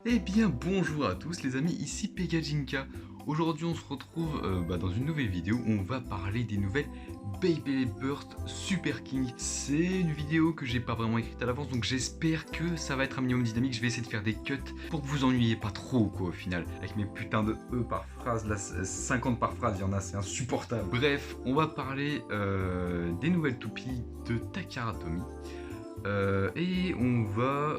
Eh bien bonjour à tous les amis, ici Pegajinka. Aujourd'hui on se retrouve dans une nouvelle vidéo où on va parler des nouvelles Beyblade Burst Super King. C'est une vidéo que j'ai pas vraiment écrite à l'avance, donc j'espère que ça va être un minimum dynamique. Je vais essayer de faire des cuts pour que vous ennuyez pas trop quoi au final. Avec mes putains de E par phrase, là 50 par phrase, il y en a, c'est insupportable. Bref, on va parler des nouvelles toupies de Takara Tomy. Et on va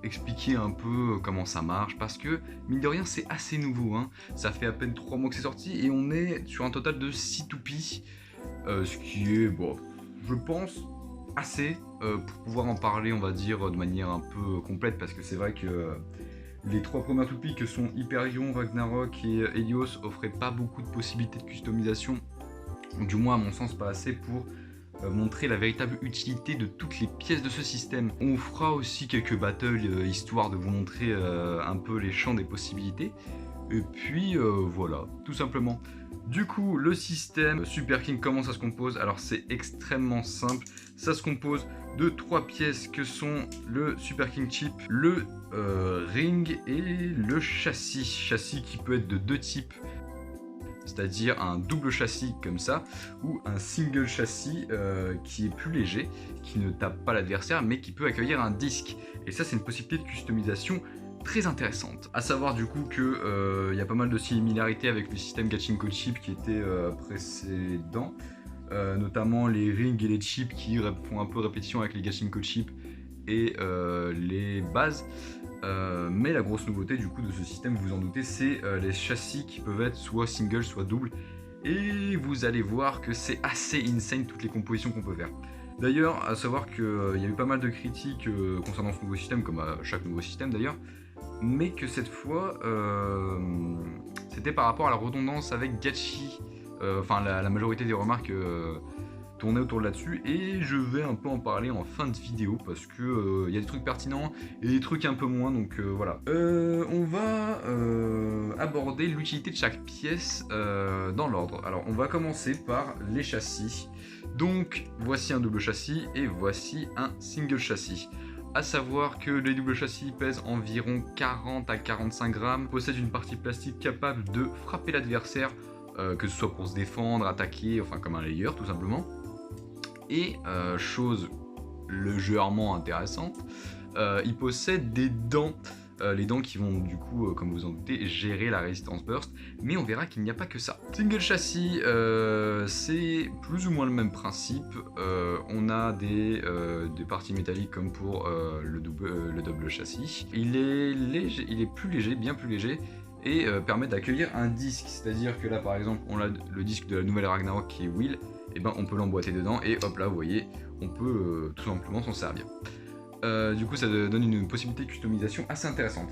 expliquer un peu comment ça marche parce que mine de rien c'est assez nouveau, hein. Ça fait à peine 3 mois que c'est sorti et on est sur un total de 6 toupies, ce qui est bon, je pense assez pour pouvoir en parler, on va dire de manière un peu complète, parce que c'est vrai que les 3 premières toupies que sont Hyperion, Ragnarok et Helios offraient pas beaucoup de possibilités de customisation, du moins à mon sens pas assez pour montrer la véritable utilité de toutes les pièces de ce système. On fera aussi quelques battles histoire de vous montrer un peu les champs des possibilités. Et puis voilà, tout simplement. Du coup, le système Super King, comment ça se compose? Alors c'est extrêmement simple. Ça se compose de 3 pièces que sont le Super King Chip, le ring et le châssis. Châssis qui peut être de 2 types, c'est-à-dire un double châssis comme ça, ou un single châssis qui est plus léger, qui ne tape pas l'adversaire, mais qui peut accueillir un disque. Et ça, c'est une possibilité de customisation très intéressante. À savoir du coup que y a pas mal de similarités avec le système Gachinko Chip qui était précédent, notamment les rings et les chips qui font un peu répétition avec les Gachinko Chip et les bases. Mais la grosse nouveauté du coup de ce système, vous vous en doutez, c'est les châssis qui peuvent être soit single soit double, et vous allez voir que c'est assez insane toutes les compositions qu'on peut faire. D'ailleurs, à savoir qu'il y a eu pas mal de critiques concernant ce nouveau système, comme à chaque nouveau système d'ailleurs, mais que cette fois c'était par rapport à la redondance avec Gachi. Enfin, la majorité des remarques tourner autour de là-dessus, et je vais un peu en parler en fin de vidéo parce que y a des trucs pertinents et des trucs un peu moins, donc voilà. On va aborder l'utilité de chaque pièce dans l'ordre. Alors on va commencer par les châssis. Donc voici un double châssis et voici un single châssis. A savoir que les doubles châssis pèsent environ 40 à 45 grammes, possèdent une partie plastique capable de frapper l'adversaire, que ce soit pour se défendre, attaquer, enfin comme un layer tout simplement. Et chose légèrement intéressante, il possède des dents. Les dents qui vont du coup, comme vous en doutez, gérer la résistance burst, mais on verra qu'il n'y a pas que ça. Single châssis, c'est plus ou moins le même principe. On a des parties métalliques comme pour le double châssis. Il est léger, il est plus léger, bien plus léger, et permet d'accueillir un disque. C'est-à-dire que là par exemple, on a le disque de la nouvelle Ragnarok qui est Will, et ben on peut l'emboîter dedans et hop là vous voyez, on peut tout simplement s'en servir. Du coup ça donne une possibilité de customisation assez intéressante.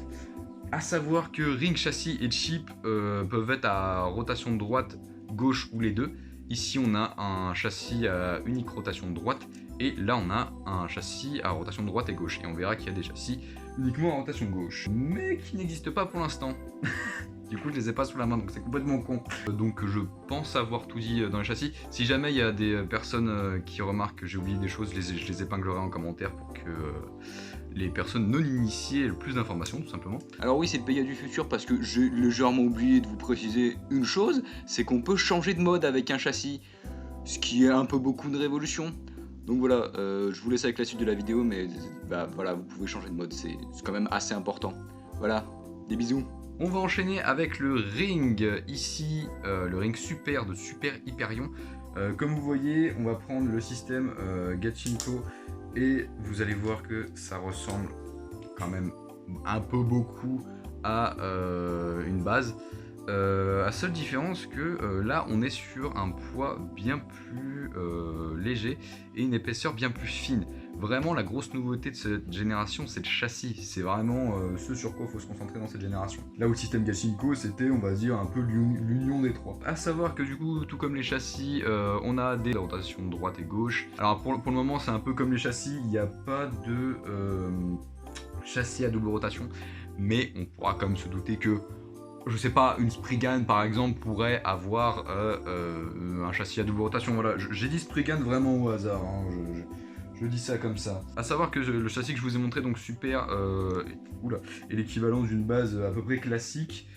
A savoir que ring, châssis et chip peuvent être à rotation de droite, gauche ou les deux. Ici on a un châssis à unique rotation de droite, et là on a un châssis à rotation de droite et gauche. Et on verra qu'il y a des châssis uniquement à rotation gauche, mais qui n'existent pas pour l'instant. Du coup, je les ai pas sous la main, donc c'est complètement con. Donc je pense avoir tout dit dans les châssis. Si jamais il y a des personnes qui remarquent que j'ai oublié des choses, je les épinglerai en commentaire pour que les personnes non initiées aient le plus d'informations, tout simplement. Alors oui, c'est le Pega du futur parce que j'ai légèrement oublié de vous préciser une chose, c'est qu'on peut changer de mode avec un châssis, ce qui est un peu beaucoup de révolution. Donc voilà, je vous laisse avec la suite de la vidéo, mais bah, voilà, vous pouvez changer de mode, c'est quand même assez important. Voilà, des bisous. On va enchaîner avec le ring, ici le ring super de Super Hyperion. Comme vous voyez, on va prendre le système Gachinko, et vous allez voir que ça ressemble quand même un peu beaucoup à une base. À seule différence que là on est sur un poids bien plus léger et une épaisseur bien plus fine. Vraiment la grosse nouveauté de cette génération, c'est le châssis. C'est vraiment ce sur quoi il faut se concentrer dans cette génération. Là où le système Gachinko c'était, on va dire, un peu l'union des trois. A savoir que du coup, tout comme les châssis, on a des rotations de droite et gauche. Alors pour le moment c'est un peu comme les châssis, il n'y a pas de châssis à double rotation, mais on pourra quand même se douter que, je sais pas, une Spriggan par exemple pourrait avoir un châssis à double rotation. Voilà, j'ai dit Spriggan vraiment au hasard, hein. Je dis ça comme ça. À savoir que le châssis que je vous ai montré, donc super, est l'équivalent d'une base à peu près classique.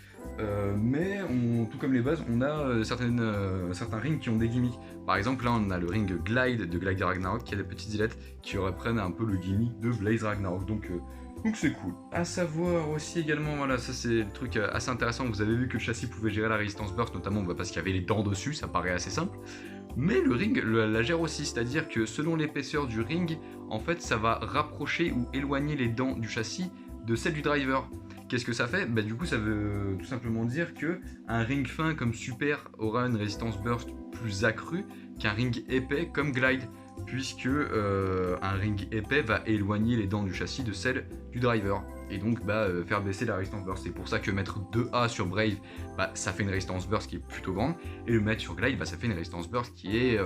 Mais tout comme les bases, on a certains rings qui ont des gimmicks. Par exemple, là, on a le ring Glide de Glide Ragnarok qui a des petites ailettes qui reprennent un peu le gimmick de Blaze Ragnarok. Donc c'est cool. À savoir aussi également, voilà, ça c'est le truc assez intéressant. Vous avez vu que le châssis pouvait gérer la résistance burst, notamment parce qu'il y avait les dents dessus, ça paraît assez simple. Mais le ring la gère aussi, c'est-à-dire que selon l'épaisseur du ring, en fait, ça va rapprocher ou éloigner les dents du châssis de celles du driver. Qu'est-ce que ça fait? Bah, du coup, ça veut tout simplement dire que un ring fin comme Super aura une résistance burst plus accrue qu'un ring épais comme Glide, puisque un ring épais va éloigner les dents du châssis de celles du driver, et donc faire baisser la résistance burst. C'est pour ça que mettre 2A sur Brave, ça fait une résistance burst qui est plutôt grande, et le mettre sur Glide, ça fait une résistance burst qui est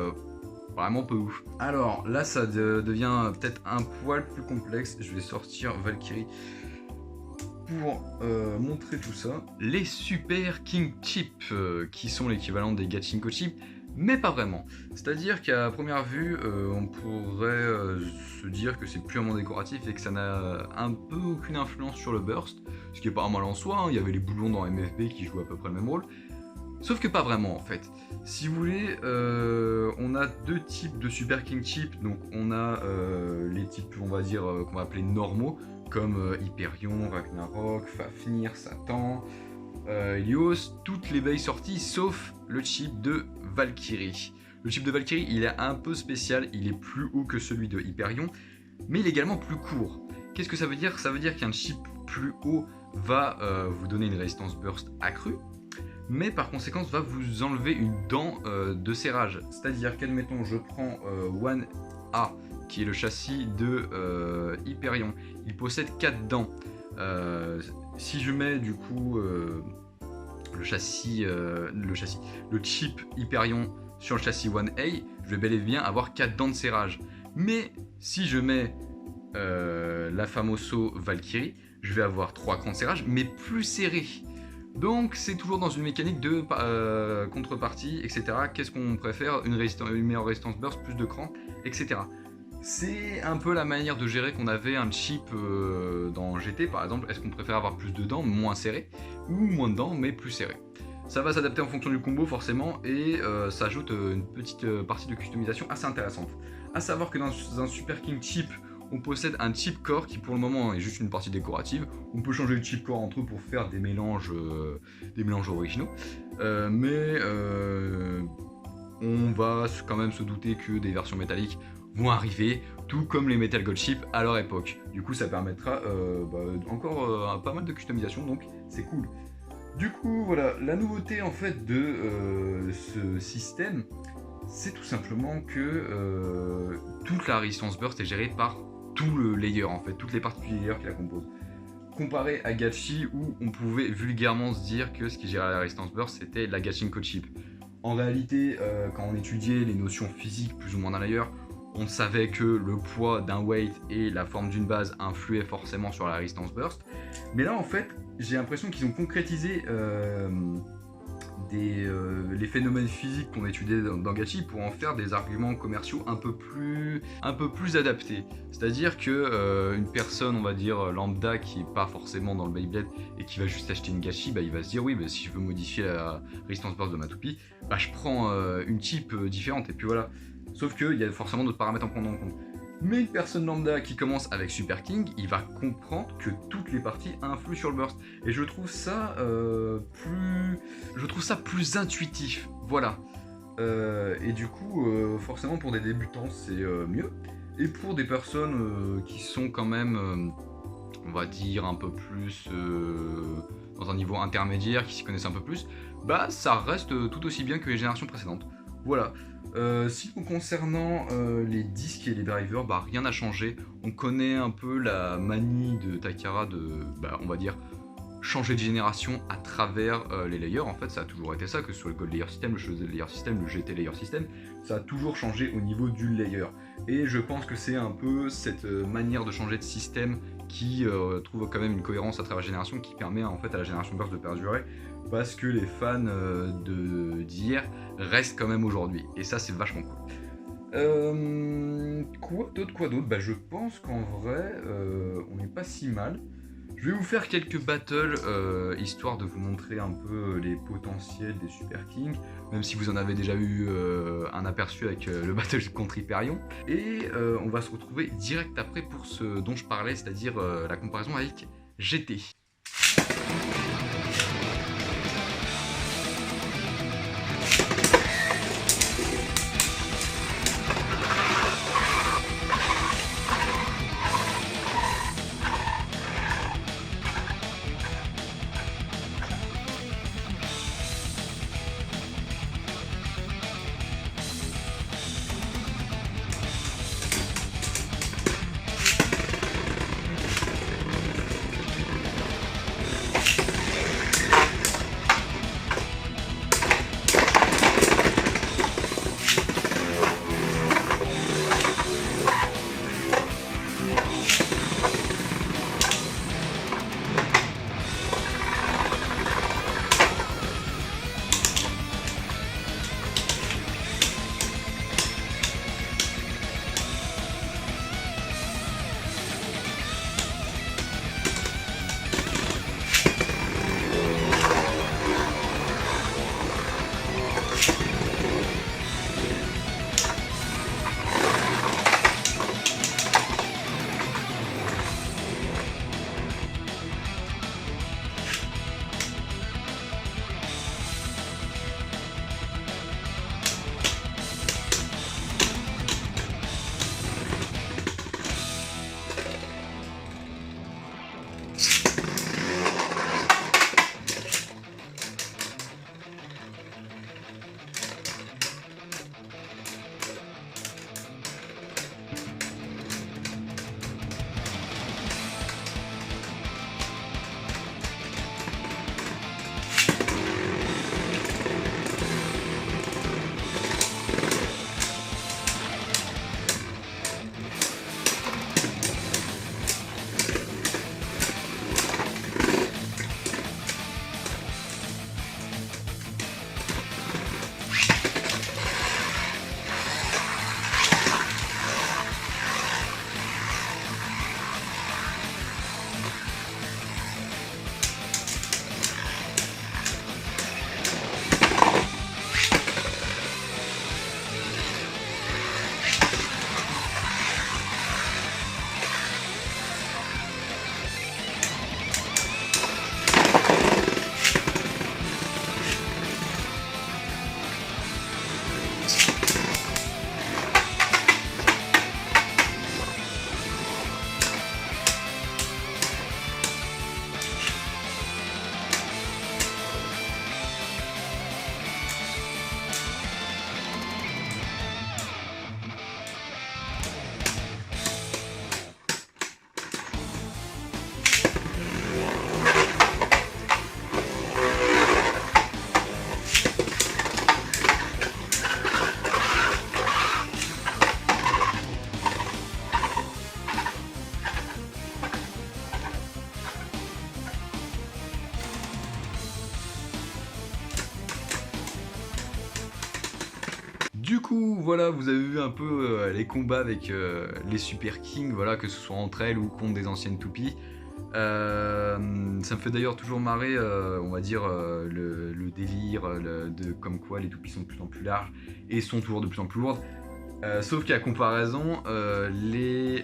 vraiment peu ouf. Alors là, ça devient peut-être un poil plus complexe. Je vais sortir Valkyrie pour montrer tout ça. Les Super King Chips, qui sont l'équivalent des Gachinko Chips, mais pas vraiment. C'est-à-dire qu'à première vue, on pourrait se dire que c'est purement décoratif et que ça n'a un peu aucune influence sur le burst, ce qui est pas mal en soi, hein. Il y avait les boulons dans MFB qui jouent à peu près le même rôle. Sauf que pas vraiment en fait. Si vous voulez, on a deux types de Super King Chips. Donc on a les types, on va dire, qu'on va appeler normaux, comme Hyperion, Ragnarok, Fafnir, Satan, Helios, toutes les baies sorties sauf le chip de Valkyrie. Le chip de Valkyrie, il est un peu spécial, il est plus haut que celui de Hyperion, mais il est également plus court. Qu'est-ce que ça veut dire? Ça veut dire qu'un chip plus haut va vous donner une résistance burst accrue, mais par conséquent va vous enlever une dent de serrage. C'est-à-dire qu'admettons, je prends 1A, qui est le châssis de Hyperion. Il possède 4 dents. Si je mets du coup le chip Hyperion sur le châssis 1A, je vais bel et bien avoir 4 dents de serrage. Mais si je mets la Famoso Valkyrie, je vais avoir 3 crans de serrage, mais plus serrés. Donc c'est toujours dans une mécanique de contrepartie, etc. Qu'est-ce qu'on préfère? Une meilleure résistance burst, plus de crans, etc. C'est un peu la manière de gérer qu'on avait un chip dans GT par exemple. Est-ce qu'on préfère avoir plus de dents, moins serré, ou moins de dents, mais plus serré? Ça va s'adapter en fonction du combo forcément, et ça ajoute une petite partie de customisation assez intéressante. A savoir que dans un Super King Chip, on possède un chip core qui pour le moment est juste une partie décorative. On peut changer le chip core entre eux pour faire des mélanges originaux. On va quand même se douter que des versions métalliques vont arriver, tout comme les Metal Gold Chips à leur époque. Du coup, ça permettra encore pas mal de customisation, donc c'est cool. Du coup, voilà, la nouveauté en fait de ce système, c'est tout simplement que toute la résistance burst est gérée par tout le layer en fait, toutes les parties du layer qui la composent. Comparé à Gachi où on pouvait vulgairement se dire que ce qui gérait la résistance burst c'était la Gachinko Chip. En réalité, quand on étudiait les notions physiques plus ou moins d'un layer, on savait que le poids d'un weight et la forme d'une base influaient forcément sur la résistance burst. Mais là en fait, j'ai l'impression qu'ils ont concrétisé les phénomènes physiques qu'on étudiait dans Gachi pour en faire des arguments commerciaux un peu plus adaptés. C'est-à-dire que une personne, on va dire lambda, qui n'est pas forcément dans le Beyblade et qui va juste acheter une Gachi, il va se dire oui, si je veux modifier la résistance burst de ma toupie, je prends une chip différente et puis voilà. Sauf qu'il y a forcément d'autres paramètres à prendre en compte. Mais une personne lambda qui commence avec Super King, il va comprendre que toutes les parties influent sur le burst. Et je trouve ça plus intuitif. Voilà. Et du coup, forcément pour des débutants, c'est mieux. Et pour des personnes qui sont quand même, on va dire, un peu plus dans un niveau intermédiaire, qui s'y connaissent un peu plus, ça reste tout aussi bien que les générations précédentes. Voilà. Sinon concernant les disques et les drivers, rien n'a changé. On connaît un peu la manie de Takara de, on va dire, changer de génération à travers les layers. En fait, ça a toujours été ça, que ce soit le Gold Layer System, le Chosen Layer System, le GT Layer System, ça a toujours changé au niveau du layer. Et je pense que c'est un peu cette manière de changer de système qui trouve quand même une cohérence à travers la génération, qui permet en fait à la génération burst de perdurer, parce que les fans d'hier restent quand même aujourd'hui, et ça c'est vachement cool. Quoi d'autre? Bah, je pense qu'en vrai, on n'est pas si mal. Je vais vous faire quelques battles, histoire de vous montrer un peu les potentiels des Super Kings, même si vous en avez déjà eu un aperçu avec le battle contre Hyperion. Et on va se retrouver direct après pour ce dont je parlais, c'est-à-dire la comparaison avec GT. Du coup, voilà, vous avez vu un peu les combats avec les Super Kings, voilà, que ce soit entre elles ou contre des anciennes toupies. Ça me fait d'ailleurs toujours marrer, on va dire, le délire comme quoi les toupies sont de plus en plus larges et sont toujours de plus en plus lourdes. Sauf qu'à comparaison, les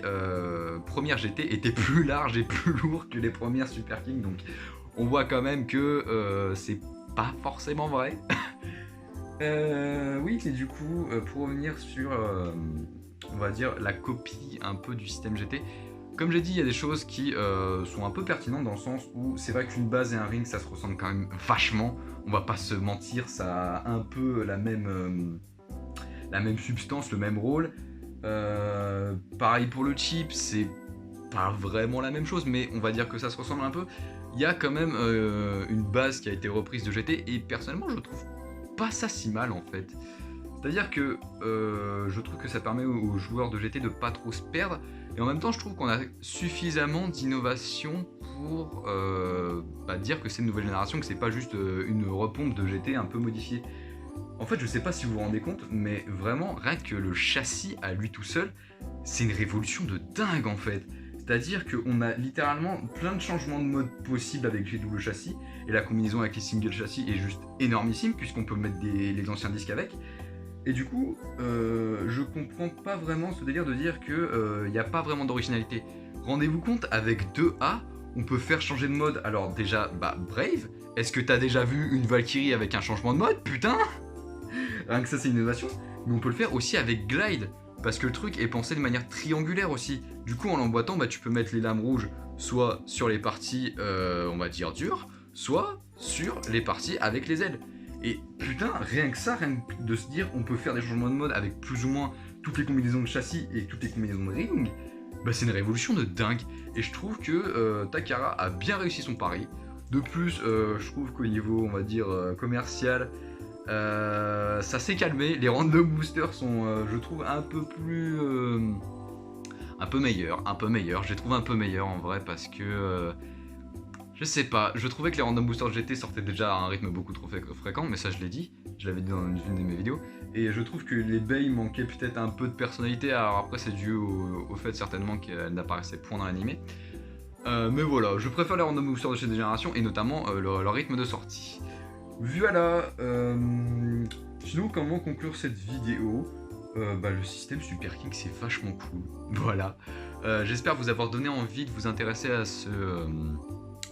premières GT étaient plus larges et plus lourdes que les premières Super Kings, donc on voit quand même que c'est pas forcément vrai. Oui, et du coup, pour revenir sur, on va dire, la copie un peu du système GT, comme j'ai dit, il y a des choses qui sont un peu pertinentes dans le sens où c'est vrai qu'une base et un ring, ça se ressemble quand même vachement. On va pas se mentir, ça a un peu la même substance, le même rôle. Pareil pour le chip, c'est pas vraiment la même chose, mais on va dire que ça se ressemble un peu. Il y a quand même une base qui a été reprise de GT, et personnellement, je trouve pas ça si mal en fait. C'est-à-dire que je trouve que ça permet aux joueurs de GT de pas trop se perdre, et en même temps je trouve qu'on a suffisamment d'innovation pour dire que c'est une nouvelle génération, que c'est pas juste une repompe de GT un peu modifiée. En fait, je sais pas si vous vous rendez compte, mais vraiment, rien que le châssis à lui tout seul, c'est une révolution de dingue en fait. C'est-à-dire qu'on a littéralement plein de changements de mode possibles avec les doubles châssis, et la combinaison avec les single châssis est juste énormissime, puisqu'on peut mettre les anciens disques avec. Et du coup, je comprends pas vraiment ce délire de dire qu'il n'y a pas vraiment d'originalité. Rendez-vous compte, avec 2A, on peut faire changer de mode. Alors déjà, Brave, est-ce que t'as déjà vu une Valkyrie avec un changement de mode, putain? Rien que ça, c'est une innovation. Mais on peut le faire aussi avec Glide, parce que le truc est pensé de manière triangulaire aussi. Du coup, en l'emboîtant, tu peux mettre les lames rouges soit sur les parties, on va dire, dures, soit sur les parties avec les ailes. Et putain, rien que ça, rien que de se dire on peut faire des changements de mode avec plus ou moins toutes les combinaisons de châssis et toutes les combinaisons de ring, c'est une révolution de dingue. Et je trouve que Takara a bien réussi son pari. De plus, je trouve qu'au niveau, on va dire, commercial, ça s'est calmé. Les random boosters sont, je trouve, un peu plus... un peu meilleurs. Je les trouve un peu meilleurs en vrai parce que... je sais pas, je trouvais que les random boosters GT sortaient déjà à un rythme beaucoup trop fréquent, mais ça je l'ai dit, je l'avais dit dans une de mes vidéos, et je trouve que les Bay manquaient peut-être un peu de personnalité, alors après c'est dû au fait certainement qu'elles n'apparaissaient point dans l'animé. Mais voilà, je préfère les random boosters de chez Génération, et notamment leur rythme de sortie. Voilà, sinon comment conclure cette vidéo? Le système Super King c'est vachement cool, voilà. J'espère vous avoir donné envie de vous intéresser à ce...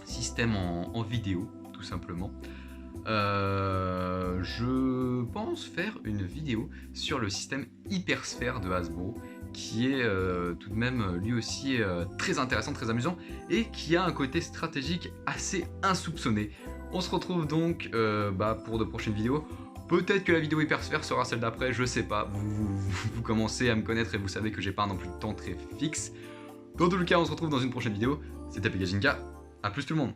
système en vidéo, tout simplement. Je pense faire une vidéo sur le système Hypersphère de Hasbro, qui est tout de même lui aussi très intéressant, très amusant, et qui a un côté stratégique assez insoupçonné. On se retrouve donc pour de prochaines vidéos. Peut-être que la vidéo Hypersphère sera celle d'après, je sais pas. Vous commencez à me connaître et vous savez que j'ai pas non plus de temps très fixe. Dans tout le cas, on se retrouve dans une prochaine vidéo. C'était Pegajinka. A plus tout le monde.